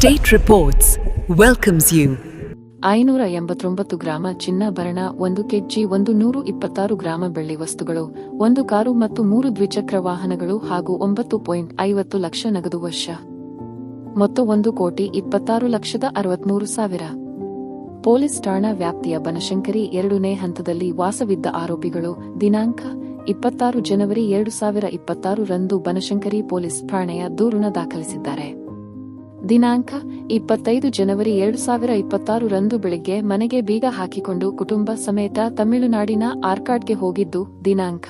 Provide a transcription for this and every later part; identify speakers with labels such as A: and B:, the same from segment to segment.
A: State Reports welcomes you.
B: 589 ಗ್ರಾಮ ಚಿನ್ನಾಭರಣ, 1 KG 126 ಗ್ರಾಮ ಬೆಳ್ಳಿ ವಸ್ತುಗಳು, 1 ಕಾರು ಮತ್ತು 3 ದ್ವಿಚಕ್ರ ವಾಹನಗಳು ಹಾಗೂ 9.50 ಲಕ್ಷ ನಗದು ವಶ. ಮೊತ್ತ 1,26,63,000. ಪೊಲೀಸ್ ಠಾಣಾ ವ್ಯಾಪ್ತಿಯ ಬನಶಂಕರಿ 2ನೇ ಹಂತದಲ್ಲಿ ವಾಸವಿದ್ದ ಆರೋಪಿಗಳು ದಿನಾಂಕ 26 ಜನವರಿ 2026 ರಂದು ಬನಶಂಕರಿ ಪೊಲೀಸ್ ಠಾಣೆಯ ದೂರನ್ನು ದಾಖಲಿಸಿದ್ದಾರೆ. ದಿನಾಂಕ 25 ಜನವರಿ 2026 ರಂದು ಬೆಳಿಗ್ಗೆ ಮನೆಗೆ ಬೀಗ ಹಾಕಿಕೊಂಡು ಕುಟುಂಬ ಸಮೇತ ತಮಿಳುನಾಡಿನ ಆರ್ಕಾಡ್ಗೆ ಹೋಗಿದ್ದು, ದಿನಾಂಕ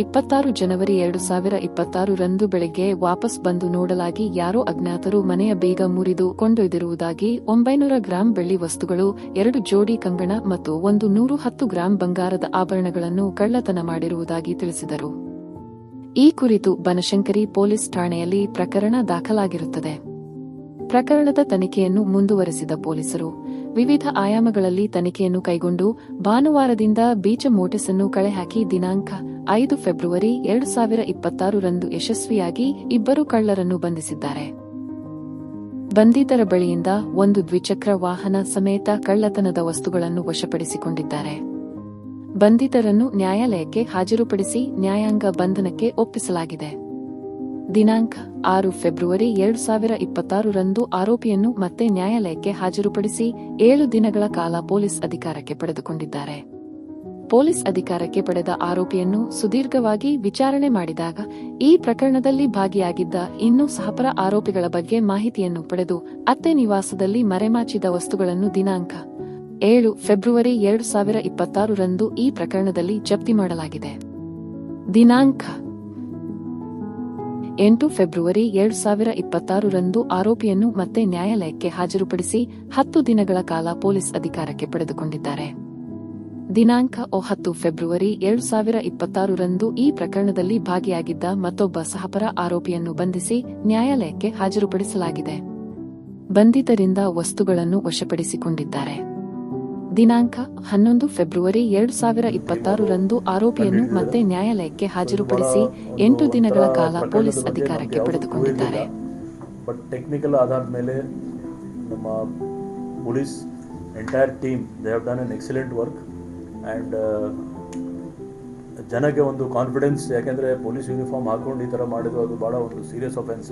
B: 26 ಜನವರಿ 2026 ರಂದು ಬೆಳಿಗ್ಗೆ ವಾಪಸ್ ಬಂದು ನೋಡಲಾಗಿ ಯಾರೋ ಅಜ್ಞಾತರು ಮನೆಯ ಬೀಗ ಮುರಿದು ಕೊಂಡೊಯ್ದಿರುವುದಾಗಿ 900 ಗ್ರಾಂ ಬೆಳ್ಳಿ ವಸ್ತುಗಳು, 2 ಜೋಡಿ ಕಂಗಣ ಮತ್ತು 110 ಗ್ರಾಂ ಬಂಗಾರದ ಆಭರಣಗಳನ್ನು ಕಳ್ಳತನ ಮಾಡಿರುವುದಾಗಿ ತಿಳಿಸಿದರು. ಈ ಕುರಿತು ಬನಶಂಕರಿ ಪೊಲೀಸ್ ಠಾಣೆಯಲ್ಲಿ ಪ್ರಕರಣ ದಾಖಲಾಗಿರುತ್ತದೆ. ಪ್ರಕರಣದ ತನಿಖೆಯನ್ನು ಮುಂದುವರೆಸಿದ ಪೊಲೀಸರು ವಿವಿಧ ಆಯಾಮಗಳಲ್ಲಿ ತನಿಖೆಯನ್ನು ಕೈಗೊಂಡು ಭಾನುವಾರದಿಂದ ಬೀಚ ನೋಟಿಸನ್ನು ಕಳೆಹಾಕಿ ದಿನಾಂಕ 5 ಫೆಬ್ರವರಿ 2026 ರಂದು ಯಶಸ್ವಿಯಾಗಿ 2 ಕಳ್ಳರನ್ನು ಬಂಧಿಸಿದ್ದಾರೆ. ಬಂಧಿತರ ಬಳಿಯಿಂದ 1 ದ್ವಿಚಕ್ರ ವಾಹನ ಸಮೇತ ಕಳ್ಳತನದ ವಸ್ತುಗಳನ್ನು ವಶಪಡಿಸಿಕೊಂಡಿದ್ದಾರೆ. ಬಂಧಿತರನ್ನು ನ್ಯಾಯಾಲಯಕ್ಕೆ ಹಾಜರುಪಡಿಸಿ ನ್ಯಾಯಾಂಗ ಬಂಧನಕ್ಕೆ ಒಪ್ಪಿಸಲಾಗಿದೆ. ದಿನಾಂಕ 6 ಫೆಬ್ರವರಿ 2026 ರಂದು ಆರೋಪಿಯನ್ನು ಮತ್ತೆ ನ್ಯಾಯಾಲಯಕ್ಕೆ ಹಾಜರುಪಡಿಸಿ 7 ದಿನಗಳ ಕಾಲ ಪೊಲೀಸ್ ಅಧಿಕಾರಕ್ಕೆ ಪಡೆದುಕೊಂಡಿದ್ದಾರೆ. ಪೊಲೀಸ್ ಅಧಿಕಾರಕ್ಕೆ ಪಡೆದ ಆರೋಪಿಯನ್ನು ಸುದೀರ್ಘವಾಗಿ ವಿಚಾರಣೆ ಮಾಡಿದಾಗ ಈ ಪ್ರಕರಣದಲ್ಲಿ ಭಾಗಿಯಾಗಿದ್ದ ಇನ್ನೂ ಸಹಪರ ಆರೋಪಿಗಳ ಬಗ್ಗೆ ಮಾಹಿತಿಯನ್ನು ಪಡೆದು ಅತ್ತೆ ನಿವಾಸದಲ್ಲಿ ಮರೆಮಾಚಿದ ವಸ್ತುಗಳನ್ನು ದಿನಾಂಕ 7 ಫೆಬ್ರವರಿ 2026 ರಂದು ಈ ಪ್ರಕರಣದಲ್ಲಿ ಜಪ್ತಿ ಮಾಡಲಾಗಿದೆ. ದಿನಾಂಕ 8 ಫೆಬ್ರವರಿ 2026 ರಂದು ಆರೋಪಿಯನ್ನು ಮತ್ತೆ ನ್ಯಾಯಾಲಯಕ್ಕೆ ಹಾಜರುಪಡಿಸಿ 10 ದಿನಗಳ ಕಾಲ ಪೊಲೀಸ್ ಅಧಿಕಾರಕ್ಕೆ ಪಡೆದುಕೊಂಡಿದ್ದಾರೆ. ದಿನಾಂಕ 10 ಫೆಬ್ರವರಿ 2026 ರಂದು ಈ ಪ್ರಕರಣದಲ್ಲಿ ಭಾಗಿಯಾಗಿದ್ದ ಮತ್ತೊಬ್ಬ ಸಹಪರ ಆರೋಪಿಯನ್ನು ಬಂಧಿಸಿ ನ್ಯಾಯಾಲಯಕ್ಕೆ ಹಾಜರುಪಡಿಸಲಾಗಿದೆ. ಬಂಧಿತರಿಂದ ವಸ್ತುಗಳನ್ನು ವಶಪಡಿಸಿಕೊಂಡಿದ್ದಾರೆ. ದಿನಾಂಕ 11 ಫೆಬ್ರವರಿ 2026 ರಂದು ಆರೋಪಿಯನ್ನು ಮತ್ತೆ ನ್ಯಾಯಾಲಯಕ್ಕೆ ಹಾಜರುಪಡಿಸಿ 8 ದಿನಗಳ ಕಾಲ ಪೊಲೀಸ್ ಅಧಿಕಾರಕ್ಕೆ ಪಡೆದುಕೊಂಡಿದ್ದಾರೆ.
C: ಬಟ್ ಟೆಕ್ನಿಕಲ್ ಆಧಾರದ ಮೇಲೆ ನಮ್ಮ police entire team they have done N excellent work and ಜನಕ್ಕೆ ಒಂದು ಕಾನ್ಫಿಡೆನ್ಸ್, ಯಾಕೆಂದರೆ ಪೊಲೀಸ್ ಯೂನಿಫಾರ್ಮ್ ಹಾಕೊಂಡು ಈ ಥರ ಮಾಡಿದ್ದು ಅದು ಭಾಳ ಒಂದು ಸೀರಿಯಸ್ ಅಫೆನ್ಸ್.